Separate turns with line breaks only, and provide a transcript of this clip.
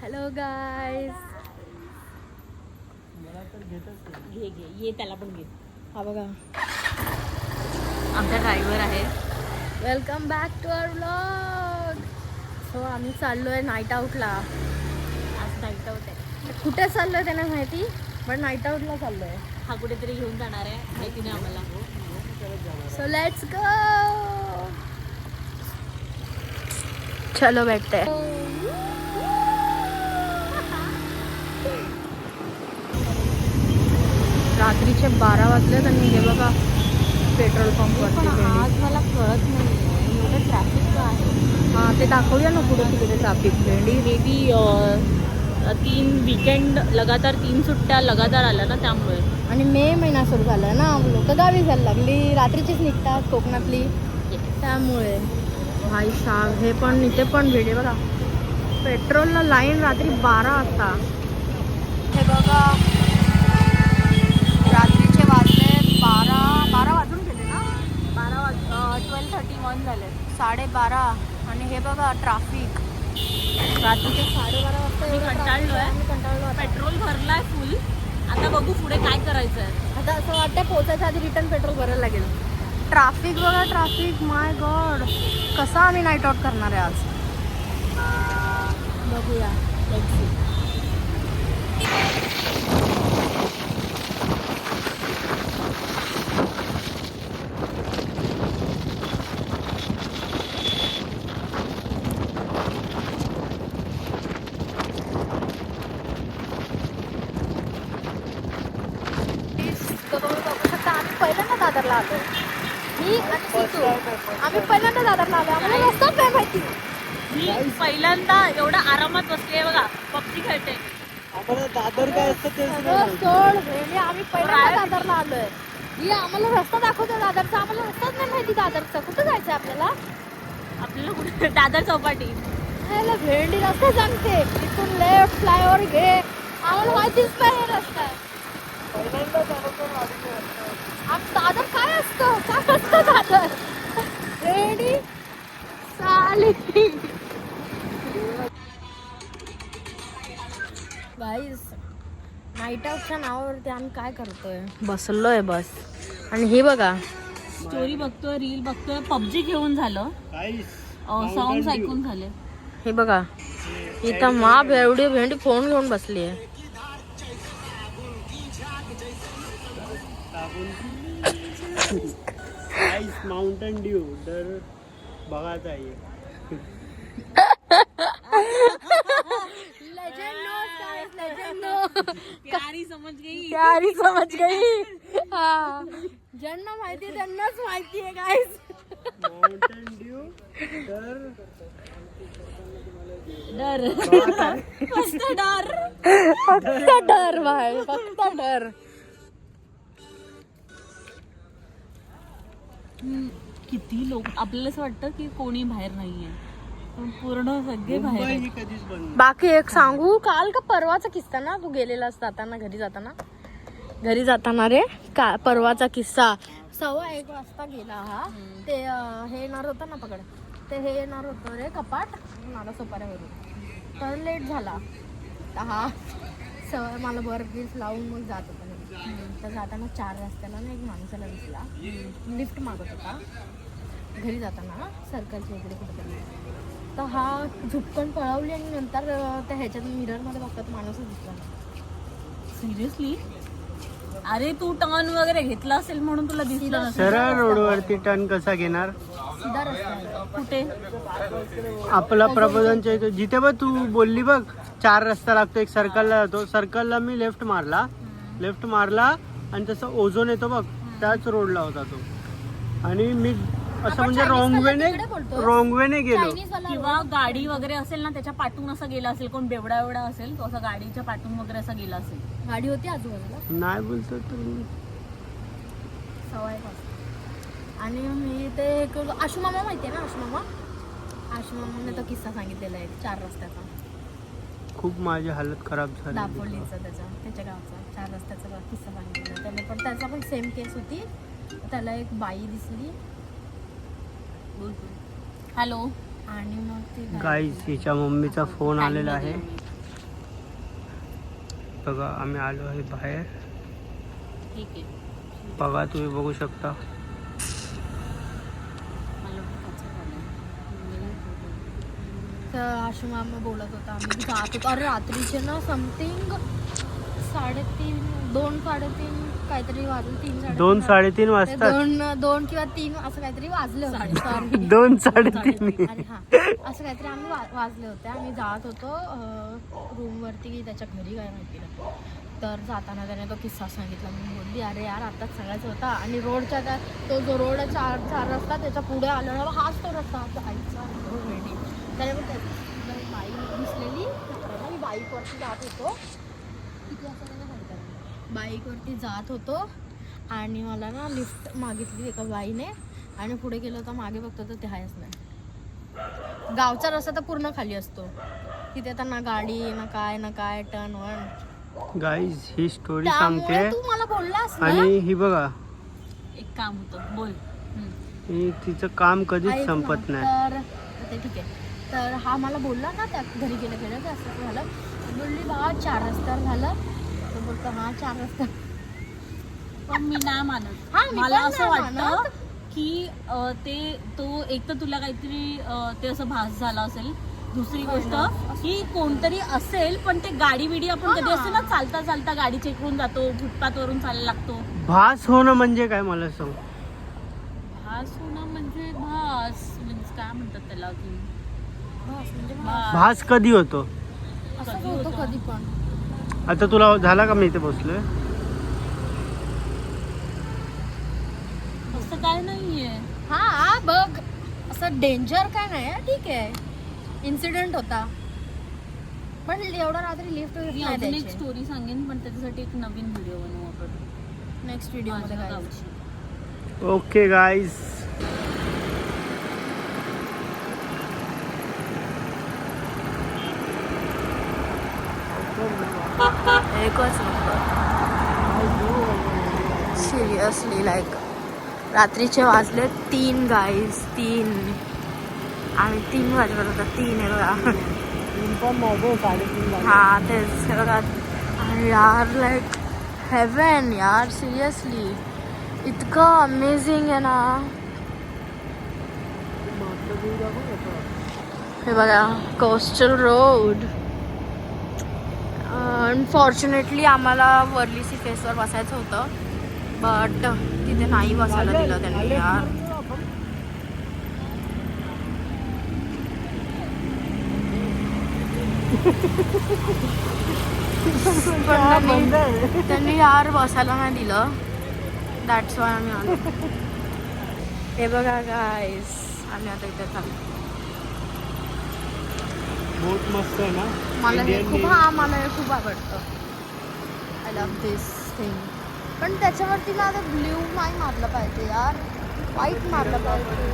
Hello guys,
घे ये त्याला पण घे.
हा बघा
आमचा ड्रायव्हर आहे.
Welcome back to our vlog. So आम्ही चाललो आहे नाईट आऊटला.
आज नाईट आउट आहे.
कुठे चाललो आहे त्यांना माहिती, पण नाईट आऊटला चाललो आहे.
हा कुठेतरी घेऊन जाणार आहे, माहिती नाही आम्हाला.
So let's go. चलो बैठते हैं. रात्रीचे 12 वाजलेत आणि हे बघा पेट्रोल पंप
पण
वरती.
आज मला कळत नाही एवढं ट्रॅफिक का आहे.
हां ते दाखवूया ना पुढे तिकडे ट्रॅफिक. भेंडी
मे बी 3 वीकेंड लगातार 3 सुट्ट्या लगातार आल्या ना, त्यामुळे.
आणि मे महिना सुरू झाला ना, लोक गावी जायला लागली, रात्रीचीच निघतात कोकणातली, त्यामुळे. भाई साहेब, हे पण इथे पण भेटे बघा, पेट्रोलला लाईन रात्री 12 वाजता. हे बघा रात्रीचे वाजले 12 वाजून गेले ना,
12:31 झाले.
12:30. आणि हे बघा ट्रॅफिक रात्रीचे 12:30 वाजता.
मी कंटाळलोय.
आम्ही कंटाळलो.
पेट्रोल भरलाय फुल. आता बघू पुढे काय करायचं आहे.
आता असं वाटतं पोचायच्या आधी रिटर्न पेट्रोल भरायला लागेल. ट्रॅफिक बघा, ट्रॅफिक. माय गॉड, कसा आम्ही नाईट आउट करणार आहे आज, बघूया. Let's see. आम्ही पहिल्यांदा दादरला आलो. मी आणि सितू आम्ही पहिल्यांदा दादरला आलो. आम्हाला रस्ताच नाही माहिती.
मी पहिल्यांदा एवढा आरामात बसले बघा, पबजी खेळते.
दादर काय असतं सोड भेंडी. आम्ही पहिल्यांदा दादरला आलोय. ही आम्हाला रस्ता दाखवतो दादरचा, आम्हाला रस्ताच नाही माहिती दादरचा. कुठं जायचं आपल्याला?
आपल्याला कुठे दादर चौपाटी.
भेंडी रस्ता सांगते, इथून लेफ्ट फ्लायओव्हर घे. आम्हाला माहितीच नाही हे रस्ता. दादर काय असतं, काय असतं दादर? भेंडी चाली. गाईज, नाईट आउटच्या नावावरती आम्ही काय करतोय, बसलोय बस. आणि हे बघा,
स्टोरी बघतोय, रील बघतोय, पबजी घेऊन झालं, सॉंग्स ऐकून झाले.
हे बघा इथं माप एवढी भेंडी फोन घेऊन बसली आहे.
माउंटेन ड्यू तर बघायचा आहे.
प्यारी समझ गई.
प्यारी समझ गई. हा, ज्यांना माहिती त्यांनाच माहिती आहे गाईज.
माउंटेन ड्यू तर
डर. मस्त डर.
फक्त डर भाई, फक्त डर.
किती लोक, आपल्याला असं वाटतं की कोणी बाहेर नाहीये, पण पूर्ण सगळे बाहेर
मुंबई
आहेत.
ही कधीच बंद.
बाकी एक सांगू, काल का परवाचा किस्सा ना, तू गेलेलास जाताना, घरी जाताना रे, का परवाचा किस्सा. 1:15 वाजता गेला हा. ते हे येणार होतं ना, पकड ते हे येणार होतं रे कपाट नालासोपाऱ्यावरून, तर लेट झाला. तर हा मला बर्फीस लावून मग जात होता. तर जाताना 4 रस्त्याला ना एक माणसाला दिसला, लिफ्ट मागत होता घरी जाताना, सर्कलच्या इकडे कुठेतरी. तर हा झुपकन पळवली आणि नंतर त्या ह्याच्यात मिररमध्ये बघतात माणूसच दिसला.
सिरियसली? अरे तू टर्न वगैरे घेतला असेल म्हणून तुला दिसलं नसेल.
सरळ रोडवरती टर्न कसा घेणार?
सीधा रस्ता आहे.
कुठे?
आपला प्रबोधनच्या इथे जिथे बघ तू बोलली बघ, 4 रस्ता लागतो, एक सर्कलला जातो. सर्कलला मी लेफ्ट मारला आणि तसं ओझोन येतो बघ, त्याच रोडला होता तो. आणि मी असं म्हणजे रॉंग वेने गेलो.
किंवा गाडी वगैरे असेल ना, त्याच्या पाठून असं गेला असेल, कोण बेवडा असेल तो, असं गाडीच्या पाठून वगैरे असं गेला असेल.
गाडी होती आजूबाजूला.
नाही बोलतो तर मी.
1:15 वाजता. आणि मी ते आशू मामा माहिती आहे ना, आशू मामाने तो किस्सा सांगितलेला आहे 4 रस्त्याचा.
खूप माझी हालत खराब झाली.
दापोलीचा त्याच्या गावचा 4 रस्त्याचा किस्सा सांगितलेला त्याने. पण त्याचा पण सेम केस होती. त्याला एक बाई दिसली.
हॅलो.
आणि मग ती
गाईस, हिच्या मम्मीचा फोन आलेला आहे. बघा आम्ही आलो आहे बाहेर.
ठीक आहे.
बघा तुम्ही बघू शकता.
मला वाटतं
तर आशू मामा बोलत होता आम्ही जात होतो. अरे रात्रीचे ना समथिंग 2:30 काहीतरी वाजले.
2-3:30 वाजता.
2 किंवा 3 असं काहीतरी वाजले होते. Sorry.
2-3:30.
अरे हा असं काहीतरी आम्ही वाजले होते. आम्ही जात होतो रूम वरती की त्याच्या घरी काय माहिती नाही. तर जाताना त्याने तो किस्सा सांगितला. मी बोलली अरे यार आताच सांगायचं होता. आणि रोडच्या त्या तो जो रोड 4 रस्ता त्याच्या पुढे आलेला हाच तो रस्ता आईचा वेडी. त्याने मग बाई दिसलेली मी बाईकवरती जात होतो. किती असं त्याने सांगितलं. बाईकवरती जात होतो आणि मला ना लिफ्ट मागितली एका बाईने. आणि पुढे गेलो तर मागे बघतो तर ते आहेच नाही. गावचा रस्ता तर पूर्ण खाली असतो. तिथे तर ना गाडी ना काय टर्न वन.
गाईज ही स्टोरी
त्यामुळे
सांगते
तू मला बोललास ना.
आणि ही बघा
एक काम होतं बोल.
ही तिचं काम कधीच
ऐक
संपत
ना,
नाही.
तर ते ठीक आहे. तर हा मला बोलला ना त्या घरी गेलं की असं झालं. बोलली बा 4 रस्त्यावर झालं. तो बोलतो हा 4 रस्ता.
पण मी नाही
हा,
मानत.
मी
मला
पण
असं
नाही
वाटतं
मानत.
की तो एक तर तुला काहीतरी ते असं भास झाला असेल. दुसरी गोष्ट की कोणतरी असेल पण ते गाडी बिडी आपण कधी असते ना चालता चालता गाडी चेकरून जातो फुटपाथ वरून चालायला लागतो.
भास होणं म्हणजे काय मला सांग.
भास होणं म्हणजे काय म्हणतात त्याला की
म्हणजे
भास कधी होतो.
असं
कधी
होतं
होतं?
कधी पण.
आता तुला झाला का मी इथे बसलोय.
असं काय नाहीये.
हा बघ असं डेंजर काय नाही. ठीक आहे इन्सिडेंट होता पण एवढा रात्री लिफ्ट
मी अजून एक स्टोरी सांगेन पण त्याच्यासाठी एक नवीन व्हिडिओ बनवू आपण
नेक्स्ट व्हिडिओ मध्ये
माझ्या
काय.
गावची.
Okay guys.
एकच सिरियसली लाईक रात्रीचे वाजले 3 गाईज 3 आणि 3 वाजेपर्यंत 3 आहे बघा. हा तेच हे बघा. आणि यार लाईक हेवन यार सिरियसली इतकं अमेझिंग आहे ना. हे बघा कोस्टल रोड. अनफॉर्च्युनेटली आम्हाला वर्लीसी फेसवर बसायचं होतं बट तिथे नाही बसायला दिलं त्यांनी यार. पण त्यांनी यार बसायला नाही दिलं. दॅट्स वाय आम्ही आलो. हे बघा गाईस आम्ही आता इथे चाललो.
बहुत मस्त आहे ना.
मला हे
Indian
खूप
Navy.
मला हे खूप आवडतं. I love this thing. पण त्याच्यावरती ना आता ब्ल्यू नाही मारलं पाहिजे यार. व्हाईट मारलं पाहिजे.